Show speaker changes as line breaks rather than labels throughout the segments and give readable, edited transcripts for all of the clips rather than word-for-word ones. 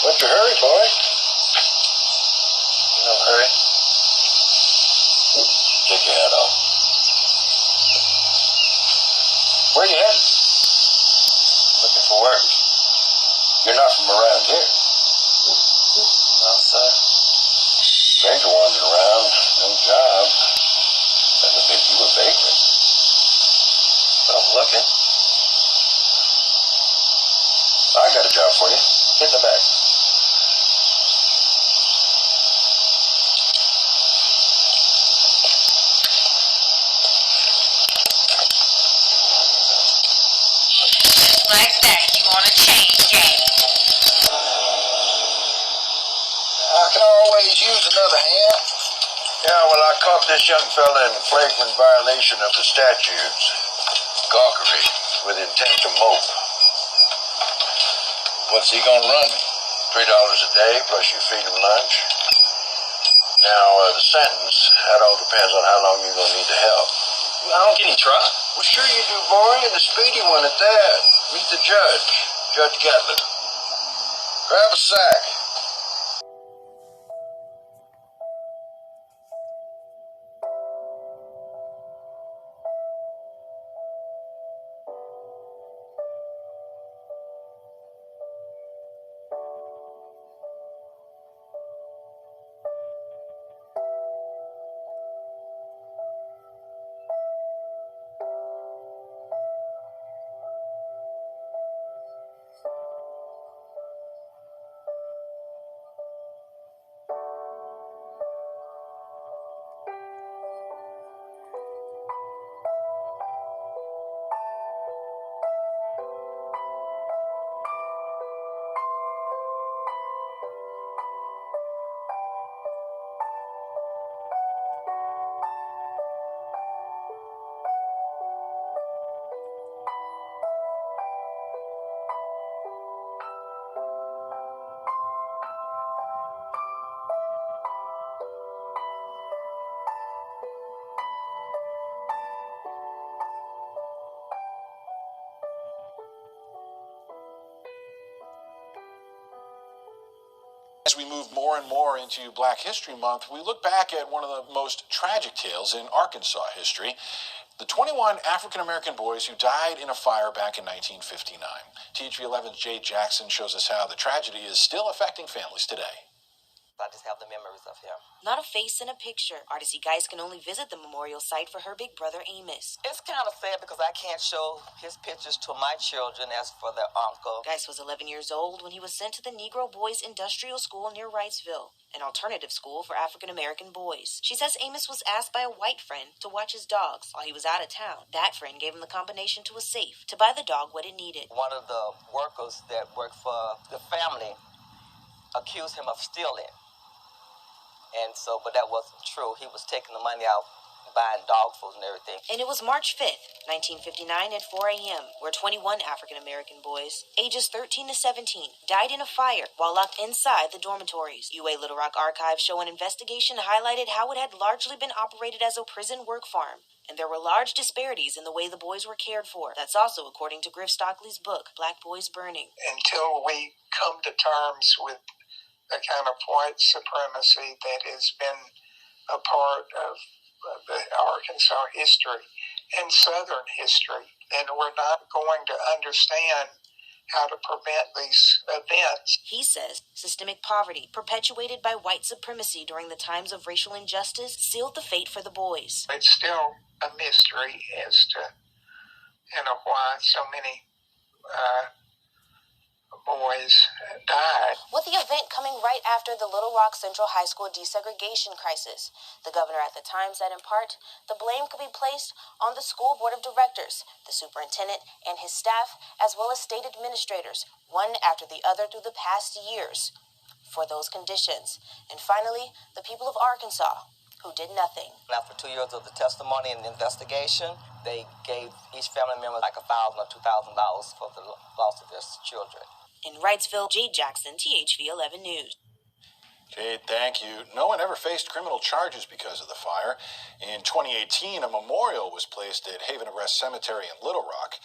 What's your hurry, boy? No hurry. Take your hat off. Where are you heading? Looking for work. You're not from around here. No, sir. Stranger wandering around, no job. Doesn't think you a baker. Well, I'm looking. I got a job for you. Get in the back.
Like that, you want a chain gang.
I can always use another hand. Yeah, well, I caught this young fella in flagrant violation of the statutes. Gawkery with intent to mope. What's he gonna run me? $3 a day, plus you feed him lunch. Now, the sentence, that all depends on how long you're gonna need to help.
I don't get any truck.
Well, sure you do, boy, and the speedy one at that. Meet the judge, Judge Gatlin. Grab a sack.
As we move more and more into Black History Month, we look back at one of the most tragic tales in Arkansas history, the 21 African-American boys who died in a fire back in 1959. THV11's Jay Jackson shows us how the tragedy is still affecting families today.
I just have the memories of him.
Not a face in a picture. Artisy Geis can only visit the memorial site for her big brother Amos.
It's kind of sad because I can't show his pictures to my children as for their uncle.
Geis was 11 years old when he was sent to the Negro Boys Industrial School near Wrightsville, an alternative school for African-American boys. She says Amos was asked by a white friend to watch his dogs while he was out of town. That friend gave him the combination to a safe to buy the dog what it needed.
One of the workers that worked for the family accused him of stealing. But that wasn't true. He was taking the money out, buying dog food and everything.
And it was March 5th, 1959 at 4 a.m., where 21 African-American boys, ages 13 to 17, died in a fire while locked inside the dormitories. UA Little Rock archives show an investigation highlighted how it had largely been operated as a prison work farm, and there were large disparities in the way the boys were cared for. That's also according to Griff Stockley's book, Black Boys Burning.
Until we come to terms with the kind of white supremacy that has been a part of the Arkansas history and Southern history, and we're not going to understand how to prevent these events.
He says systemic poverty, perpetuated by white supremacy during the times of racial injustice, sealed the fate for the boys.
It's still a mystery as to, why so many boys died.
With the event coming right after the Little Rock Central High School desegregation crisis, the governor at the time said in part, the blame could be placed on the school board of directors, the superintendent and his staff, as well as state administrators, one after the other through the past years, for those conditions. And finally, the people of Arkansas, who did nothing.
After 2 years of the testimony and the investigation, they gave each family member like $1,000 or $2,000 for the loss of their children.
In Wrightsville, Jade Jackson, THV 11 News.
Jade, thank you. No one ever faced criminal charges because of the fire. In 2018, a memorial was placed at Haven of Rest Cemetery in Little Rock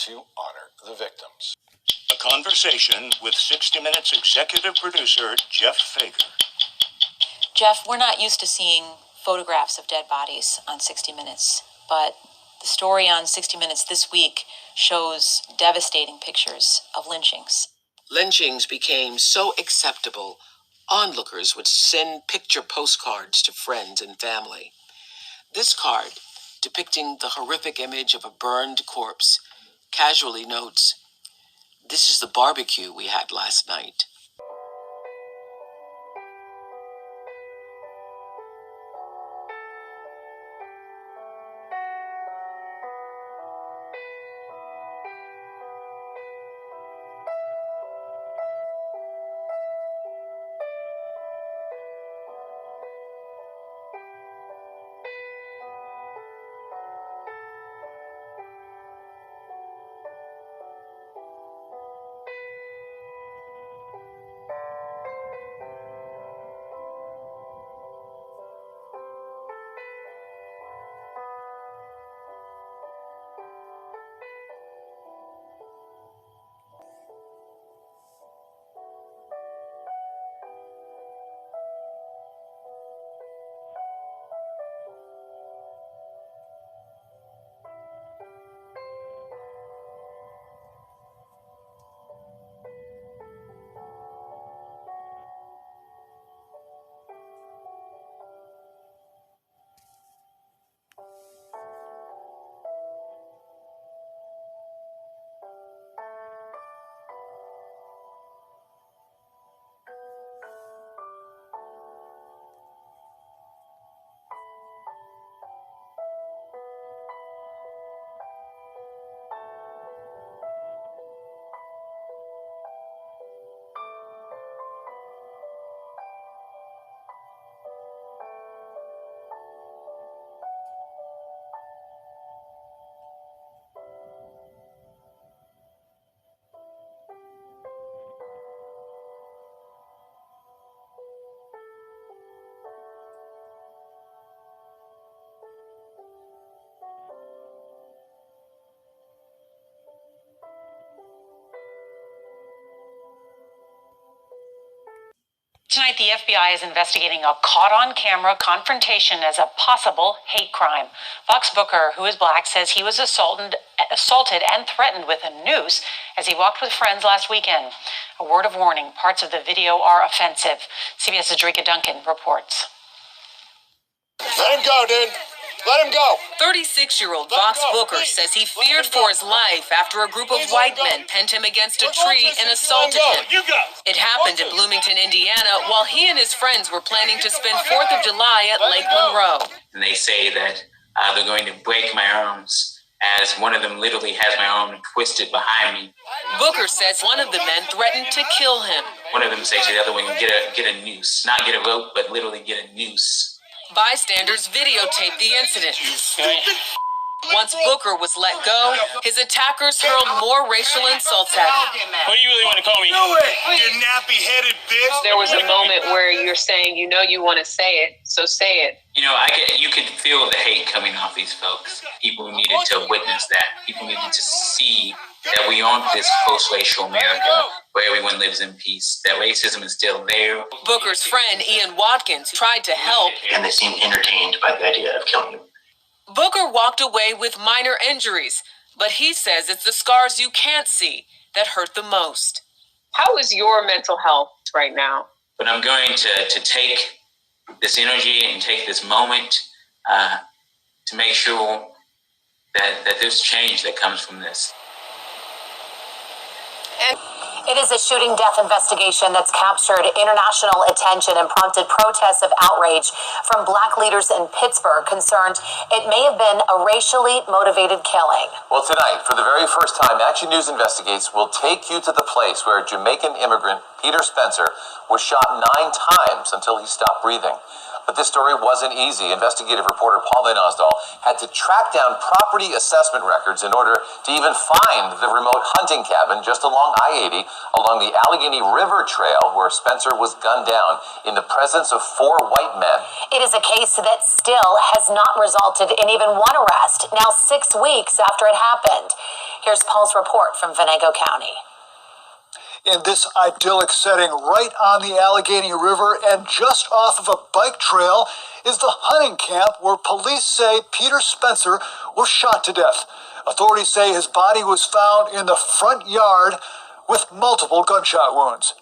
to honor the victims.
A
conversation with 60 Minutes executive producer Jeff Fager.
Jeff, we're not used to seeing photographs of dead bodies on 60 Minutes, but the story on 60 Minutes this week shows devastating pictures of lynchings.
Lynchings became so acceptable, onlookers would send picture postcards to friends and family. This card, depicting the horrific image of a burned corpse, casually notes, "This is the barbecue we had last night."
Tonight, the FBI is investigating a caught-on-camera confrontation as a possible hate crime. Fox Booker, who is black, says he was assaulted and threatened with a noose as he walked with friends last weekend. A word of warning, parts of the video are offensive. CBS's Drika Duncan reports.
Let him go, dude. Let him go.
36-year-old Fox Booker says he feared for his life after a group of white men pinned him against a tree and assaulted him. It happened in Bloomington, Indiana, while he and his friends were planning to spend 4th of July at Lake Monroe.
And they say that they're going to break my arms, as one of them literally has my arm twisted behind me.
Booker says one of the men threatened to kill him.
One of them says to the other one, get a noose. Not get a rope, but literally get a noose.
Bystanders videotaped the incident. Once Booker was let go, his attackers hurled more racial insults at him.
What do you really want to call me?
Do it! You nappy-headed bitch!
There was a moment where you're saying, you know you want to say it, so say it.
You know, you could feel the hate coming off these folks. People needed to witness that. People needed to see that we aren't this post-racial America where everyone lives in peace, that racism is still there.
Booker's friend, Ian Watkins, tried to help.
And they seemed entertained by the idea of killing him.
Booker walked away with minor injuries, but he says it's the scars you can't see that hurt the most.
How is your mental health right now?
But I'm going to take this energy and take this moment to make sure that there's change that comes from this.
It is a shooting death investigation that's captured international attention and prompted protests of outrage from black leaders in Pittsburgh concerned it may have been a racially motivated killing.
Well, tonight, for the very first time, Action News Investigates will take you to the place where Jamaican immigrant Peter Spencer was shot 9 times until he stopped breathing. But this story wasn't easy. Investigative reporter Paul Van Osdal had to track down property assessment records in order to even find the remote hunting cabin just along I-80 along the Allegheny River Trail where Spencer was gunned down in the presence of 4 white men.
It is a case that still has not resulted in even one arrest, now 6 weeks after it happened. Here's Paul's report from Venango County.
in this idyllic setting right on the Allegheny River and just off of a bike trail is the hunting camp where police say Peter Spencer was shot to death. Authorities say his body was found in the front yard with multiple gunshot wounds.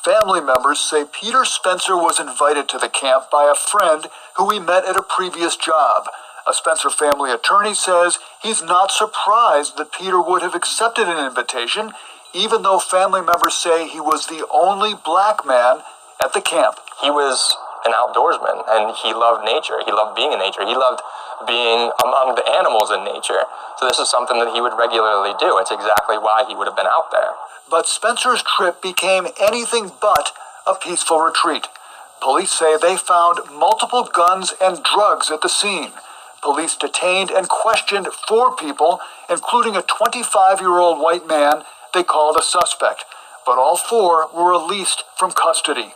Family members say Peter Spencer was invited to the camp by a friend who he met at a previous job. A Spencer family attorney says he's not surprised that Peter would have accepted an invitation, even though family members say he was the only black man at the camp.
He was an outdoorsman, and he loved nature. He loved being in nature. He loved being among the animals in nature. So this is something that he would regularly do. It's exactly why he would have been out there.
But Spencer's trip became anything but a peaceful retreat. Police say they found multiple guns and drugs at the scene. Police detained and questioned 4 people, including a 25-year-old white man they called a suspect. But all 4 were released from custody.